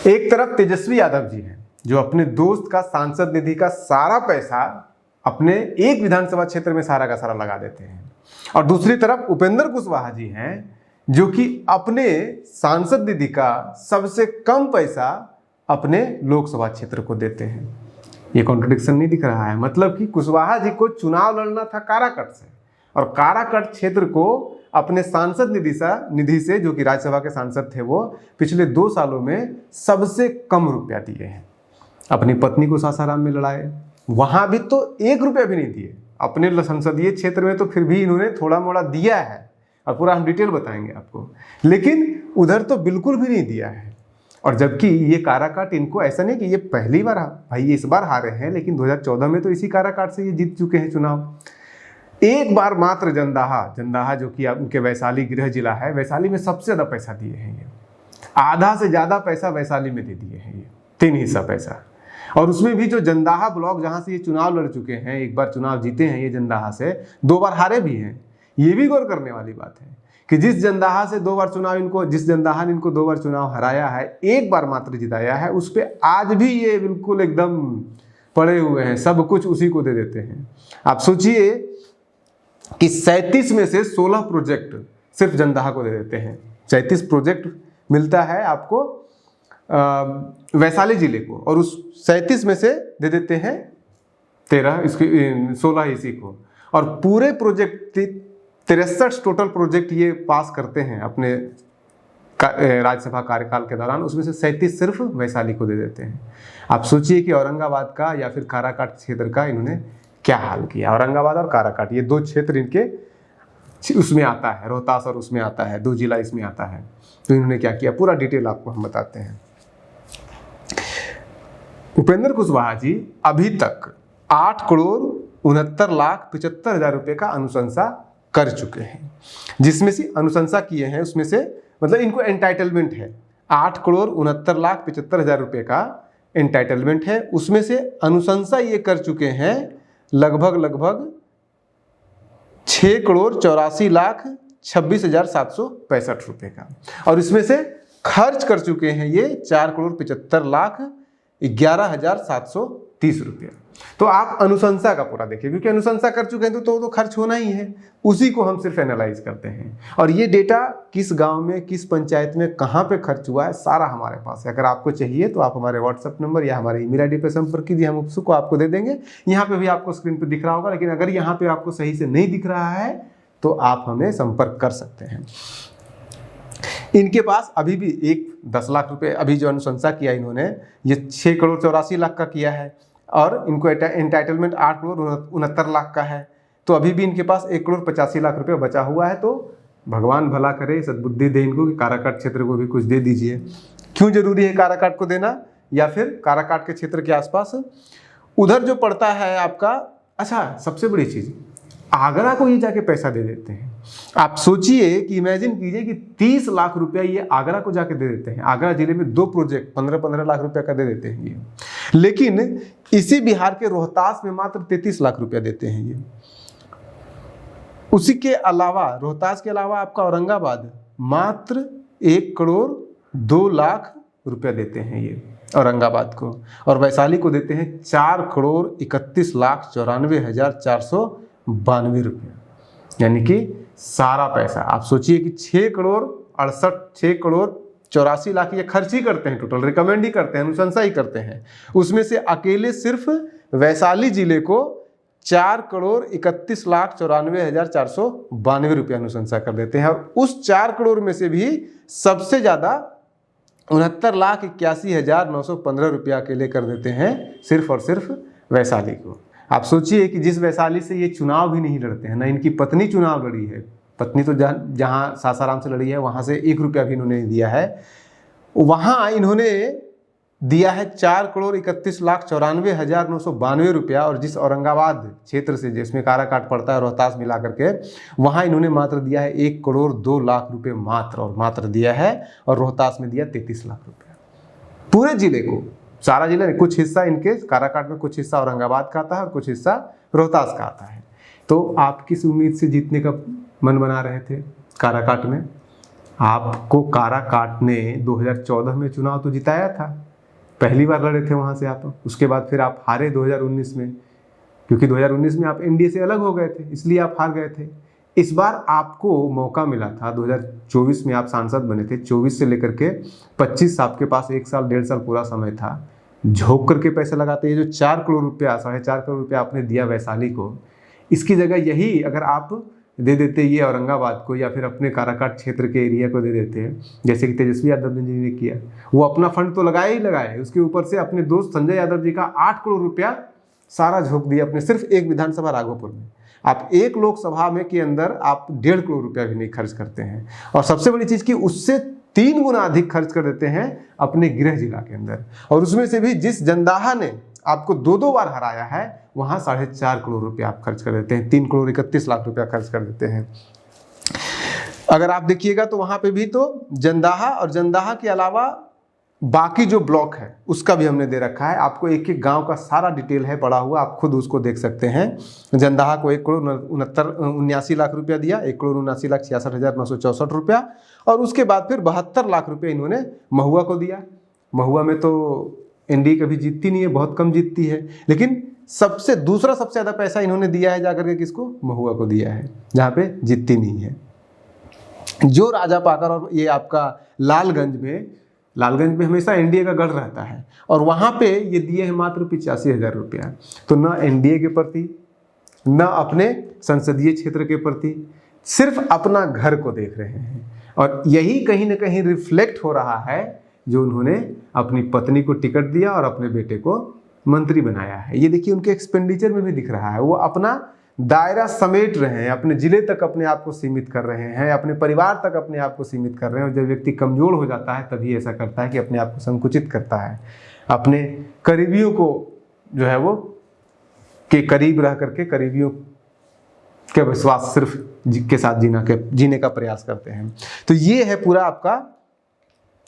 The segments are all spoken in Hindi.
एक तरफ तेजस्वी यादव जी हैं जो अपने दोस्त का सांसद निधि का सारा पैसा अपने एक विधानसभा क्षेत्र में सारा का सारा लगा देते हैं, और दूसरी तरफ उपेंद्र कुशवाहा जी हैं जो कि अपने सांसद निधि का सबसे कम पैसा अपने लोकसभा क्षेत्र को देते हैं। ये कॉन्ट्रडिक्शन नहीं दिख रहा है? मतलब कि कुशवाहा जी को चुनाव लड़ना था काराकट से, और काराकट क्षेत्र को अपने सांसद निधि से, जो कि राज्यसभा के सांसद थे, वो पिछले 2 सालों में सबसे कम रुपया दिए हैं। अपनी पत्नी को सासाराम में लड़ाए, वहां भी तो 1 रुपया भी नहीं दिए। अपने संसदीय क्षेत्र में तो फिर भी इन्होंने थोड़ा मोड़ा दिया है, और पूरा हम डिटेल बताएंगे आपको, लेकिन उधर तो बिल्कुल भी नहीं दिया है। और जबकि ये काराकाट इनको, ऐसा नहीं कि ये पहली बार, भाई ये इस बार हारे हैं, लेकिन 2014 में तो इसी काराकाट से ये जीत चुके हैं चुनाव। एक बार मात्र जंदाहा जो कि उनके वैशाली गृह जिला है, वैशाली में सबसे ज़्यादा पैसा दिए हैं ये। आधा से ज़्यादा पैसा वैशाली में दे दिए हैं ये, 3 हिस्सा पैसा। और उसमें भी जो जंदाहा ब्लॉक जहाँ से ये चुनाव लड़ चुके हैं, एक बार चुनाव जीते हैं ये जंदाहा से, 2 बार हारे भी हैं। ये भी गौर करने वाली बात है कि जिस जंदाहा ने इनको 2 बार चुनाव हराया है, 1 बार मात्र जिताया है, उस पर आज भी ये बिल्कुल एकदम पड़े हुए हैं, सब कुछ उसी को दे देते हैं। आप सोचिए कि 37 में से 16 प्रोजेक्ट सिर्फ जंदाहा को दे देते हैं। 37 प्रोजेक्ट मिलता है आपको वैशाली जिले को, और उस 37 में से दे देते हैं 16 इसी को। और पूरे प्रोजेक्ट 63 टोटल प्रोजेक्ट ये पास करते हैं अपने राज्यसभा कार्यकाल के दौरान, उसमें से 37 सिर्फ वैशाली को दे देते हैं। आप सोचिए कि औरंगाबाद का या फिर काराकाट क्षेत्र का इन्होंने क्या हाल किया। औरंगाबाद और काराकाट ये 2 क्षेत्र इनके उसमें आता है, रोहतास और उसमें आता है, 2 जिला इसमें आता है। तो इन्होंने क्या किया, पूरा डिटेल आपको हम बताते हैं। उपेंद्र कुशवाहा जी अभी तक 8,69,75,000 रुपए का अनुशंसा कर चुके हैं, जिसमें से अनुशंसा किए हैं उसमें से, मतलब इनको एंटाइटलमेंट है, 8,69,75,000 रुपए का एंटाइटलमेंट है। उसमें से अनुशंसा ये कर चुके हैं लगभग 6,84,26,765 रुपए का, और इसमें से खर्च कर चुके हैं ये 4,75,11,730 रुपया। तो आप अनुशंसा का पूरा देखिए, क्योंकि अनुशंसा कर चुके हैं तो खर्च होना ही है, उसी को हम सिर्फ एनालाइज करते हैं। और ये डेटा किस गांव में, किस पंचायत में, कहाँ पे खर्च हुआ है, सारा हमारे पास है। अगर आपको चाहिए तो आप हमारे व्हाट्सएप नंबर या हमारे ईमेल आईडी पर संपर्क कीजिए, हम उसको आपको दे देंगे। यहाँ पे भी आपको स्क्रीन पर दिख रहा होगा, लेकिन अगर यहाँ पे आपको सही से नहीं दिख रहा है तो आप हमें संपर्क कर सकते हैं। इनके पास अभी भी 10 लाख रुपए, अभी जो अनुशंसा किया इन्होंने, ये 6,84,00,000 का किया है, और इनको एंटाइटलमेंट 8,69,00,000 का है। तो अभी भी इनके पास 1,85,00,000 रुपये बचा हुआ है। तो भगवान भला करे, सद्बुद्धि दे इनको कि काराकाट क्षेत्र को भी कुछ दे दीजिए। क्यों जरूरी है काराकाट को देना, या फिर काराकाट के क्षेत्र के आसपास उधर जो पड़ता है आपका, अच्छा सबसे बड़ी चीज़, आगरा को ये जाके पैसा दे देते हैं। आप सोचिए कि इमेजिन कीजिए कि 30 लाख रुपया ये आगरा को जाके दे देते हैं। आगरा जिले में 2 प्रोजेक्ट 15-15 लाख रुपया का दे देते हैं ये, लेकिन इसी बिहार के रोहतास में मात्र 33 लाख रुपया देते हैं ये। उसी के अलावा, रोहतास के अलावा आपका औरंगाबाद मात्र 1,02,00,000 रुपया देते हैं ये औरंगाबाद को, और वैशाली को देते हैं 4,31,94,492 रुपया। यानी कि सारा पैसा आप सोचिए कि 6,84,00,000 ये खर्च ही करते हैं, टोटल रिकमेंड ही करते हैं, अनुशंसा ही करते हैं। उसमें से अकेले सिर्फ वैशाली जिले को 4,31,94,492 रुपया अनुशंसा कर देते हैं। और उस 4 करोड़ में से भी सबसे ज़्यादा 69,81,915 रुपया अकेले कर देते हैं सिर्फ और सिर्फ वैशाली को। आप सोचिए कि जिस वैशाली से ये चुनाव भी नहीं लड़ते हैं, ना इनकी पत्नी चुनाव लड़ी है, पत्नी तो जहाँ सासाराम से लड़ी है वहाँ से 1 रुपया भी इन्होंने नहीं दिया है, वहाँ इन्होंने दिया है 4,31,94,992 रुपया। और जिस औरंगाबाद क्षेत्र से, जिसमें काराकाट पड़ता है रोहतास मिला करके, वहाँ इन्होंने मात्र दिया है 1,02,00,000 रुपये मात्र दिया है, और रोहतास में दिया 33 लाख रुपया। पूरे जिले को, सारा जिला नहीं, कुछ हिस्सा इनके काराकाट में, कुछ हिस्सा औरंगाबाद का आता है और कुछ हिस्सा रोहतास का आता है। तो आप किस उम्मीद से जीतने का मन बना रहे थे काराकाट में? आपको काराकाट ने 2014 में चुनाव तो जिताया था, पहली बार लड़े थे वहां से आप। उसके बाद फिर आप हारे 2019 में, क्योंकि 2019 में आप एनडीए से अलग हो गए थे, इसलिए आप हार गए थे। इस बार आपको मौका मिला था, 2024 में आप सांसद बने थे, 24 से लेकर के 25 आपके पास 1 साल 1.5 साल पूरा समय था। झोंक करके पैसे लगाते, ये जो 4 करोड़ रुपया 4.5 करोड़ रुपया आपने दिया वैशाली को, इसकी जगह यही अगर आप दे देते ये औरंगाबाद को या फिर अपने काराकाट क्षेत्र के एरिया को दे देते हैं, जैसे कि तेजस्वी यादव जी ने किया, वो अपना फंड तो लगाया ही लगाया, उसके ऊपर से अपने दोस्त संजय यादव जी का 8 करोड़ रुपया सारा झोंक दिया अपने सिर्फ एक विधानसभा राघोपुर में। आप एक लोकसभा में के अंदर आप 1.5 करोड़ रुपया भी नहीं खर्च करते हैं, और सबसे बड़ी चीज कि उससे 3 गुना अधिक खर्च कर देते हैं अपने गृह जिला के अंदर, और उसमें से भी जिस जंदाहा ने आपको 2 बार हराया है वहां 4.5 करोड़ रुपया आप खर्च कर देते हैं, 3 करोड़ 31 लाख रुपया खर्च कर देते हैं। अगर आप देखिएगा तो वहां पे भी तो जंदाहा और जंदाहा के अलावा बाकी जो ब्लॉक है उसका भी हमने दे रखा है, आपको एक एक गांव का सारा डिटेल है पड़ा हुआ, आप खुद उसको देख सकते हैं। जंदाहा को 1,79 लाख रुपया दिया, 1,79,66,964 रुपया, और उसके बाद फिर 72 लाख रुपया इन्होंने महुआ को दिया। महुआ में तो एनडीए कभी जीतती नहीं है, बहुत कम जीतती है, लेकिन दूसरा सबसे ज्यादा पैसा इन्होंने दिया है जाकर के किसको, महुआ को दिया है, जहाँ पे जीतती नहीं है। जो राजा पाकर और ये आपका लालगंज में हमेशा एनडीए का गढ़ रहता है, और वहां पे ये दिए हैं मात्र 85,000 रुपया। तो न एनडीए के प्रति, न अपने संसदीय क्षेत्र के प्रति, सिर्फ अपना घर को देख रहे हैं, और यही कहीं ना कहीं रिफ्लेक्ट हो रहा है जो उन्होंने अपनी पत्नी को टिकट दिया और अपने बेटे को मंत्री बनाया है। ये देखिए उनके एक्सपेंडिचर में भी दिख रहा है, वो अपना दायरा समेट रहे हैं, अपने जिले तक अपने आप को सीमित कर रहे हैं, अपने परिवार तक अपने आप को सीमित कर रहे हैं। और जब व्यक्ति कमजोर हो जाता है तभी ऐसा करता है कि अपने आप को संकुचित करता है, अपने करीबियों को जो है वो के करीब रह करके करीबियों के विश्वास सिर्फ के साथ जीने का प्रयास करते हैं। तो ये है पूरा आपका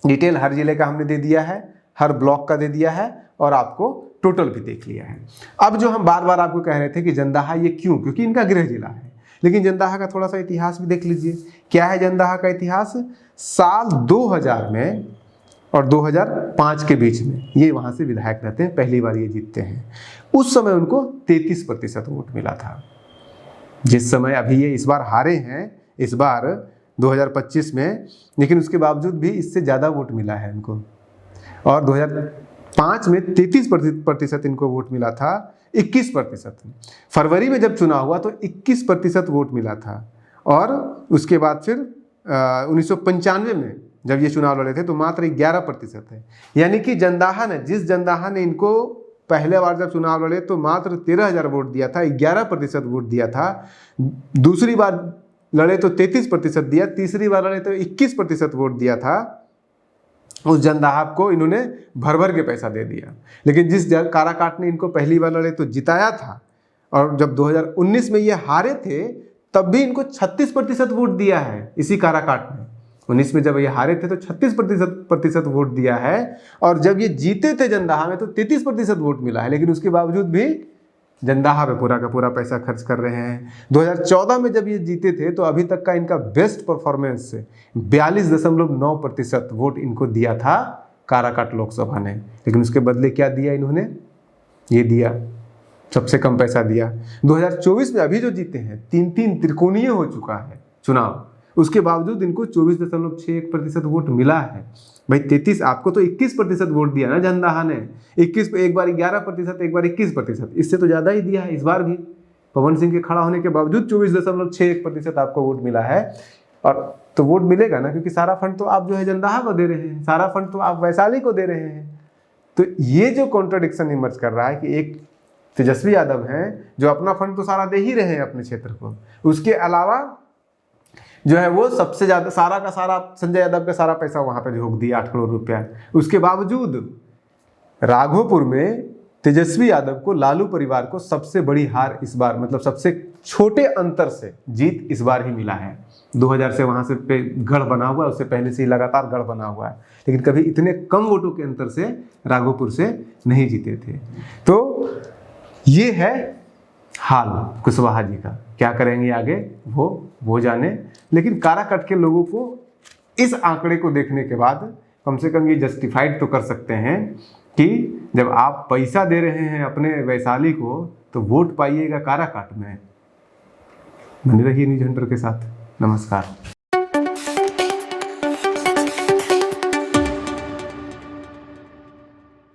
डिटेल, हर जिले का हमने दे दिया है, हर ब्लॉक का दे दिया है, और आपको टोटल भी देख लिया है। अब जो हम बार बार आपको कह रहे थे कि जंदाहा ये क्यों, क्योंकि इनका गृह जिला है, लेकिन जंदाहा का थोड़ा सा इतिहास भी देख लीजिए। क्या है जंदाहा का इतिहास? साल 2000 में और 2005 के बीच में ये वहां से विधायक रहते हैं, पहली बार ये जीतते हैं। उस समय उनको 33% वोट मिला था। जिस समय अभी ये इस बार हारे हैं, इस बार 2025 में, लेकिन उसके बावजूद भी इससे ज़्यादा वोट मिला है इनको। और 2005 में 33% इनको वोट मिला था, 21%। फरवरी में जब चुनाव हुआ तो 21% वोट मिला था, और उसके बाद फिर 1995 में जब ये चुनाव लड़े थे तो मात्र 11% है। यानी कि जिस जंदाहा ने इनको पहले बार जब चुनाव लड़े तो मात्र 13,000 वोट दिया था, 11% वोट दिया था। दूसरी बार लड़े तो 33% दिया, तीसरी बार लड़े तो 21% वोट दिया था। उस जंदाहा को इन्होंने भर भर के पैसा दे दिया। लेकिन जिस काराकाट ने इनको पहली बार लड़े तो जिताया था, और जब 2019 में ये हारे थे तब भी इनको 36% वोट दिया है इसी काराकाट ने। 19 में जब ये हारे थे तो 36% वोट दिया है, और जब ये जीते थे जंदाहा में तो 33% वोट मिला है। लेकिन उसके बावजूद भी जंदाहा पे पूरा का पूरा पैसा खर्च कर रहे हैं। 2014 में जब ये जीते थे तो अभी तक का इनका बेस्ट परफॉर्मेंस 42.9% वोट इनको दिया था काराकाट लोकसभा ने। लेकिन उसके बदले क्या दिया इन्होंने? ये दिया, सबसे कम पैसा दिया। 2024 में अभी जो जीते हैं 3 त्रिकोणीय हो चुका है चुनाव, उसके बावजूद इनको 24.61% वोट मिला है। भाई 33, आपको तो 21% वोट दिया ना जंदाहा ने, 21 पे एक बार 11%, एक बार 21%, इससे तो ज़्यादा ही दिया है इस बार भी। पवन सिंह के खड़ा होने के बावजूद 24.61% आपको वोट मिला है। और तो वोट मिलेगा ना, क्योंकि सारा फंड तो आप जो है जंदाहा को दे रहे हैं, सारा फंड तो आप वैशाली को दे रहे हैं। तो ये जो कॉन्ट्राडिक्शन इमर्ज कर रहा है कि एक तेजस्वी यादव हैं जो अपना फंड तो सारा दे ही रहे हैं अपने क्षेत्र को, उसके अलावा जो है वो सबसे ज़्यादा सारा का सारा संजय यादव का सारा पैसा वहाँ पे झोंक दिया 8 करोड़ रुपया। उसके बावजूद राघोपुर में तेजस्वी यादव को, लालू परिवार को सबसे बड़ी हार इस बार, मतलब सबसे छोटे अंतर से जीत इस बार ही मिला है। 2000 से वहाँ से पे गढ़ बना हुआ है, उससे पहले से ही लगातार गढ़ बना हुआ है, लेकिन कभी इतने कम वोटों के अंतर से राघोपुर से नहीं जीते थे। तो ये है हाल कुशवाहा जी का। क्या करेंगे आगे वो जाने, लेकिन काराकाट के लोगों को इस आंकड़े को देखने के बाद कम से कम ये जस्टिफाइड तो कर सकते हैं कि जब आप पैसा दे रहे हैं अपने वैशाली को तो वोट पाइएगा काराकाट में। बने रहिए न्यूज़ हंटर के साथ। नमस्कार।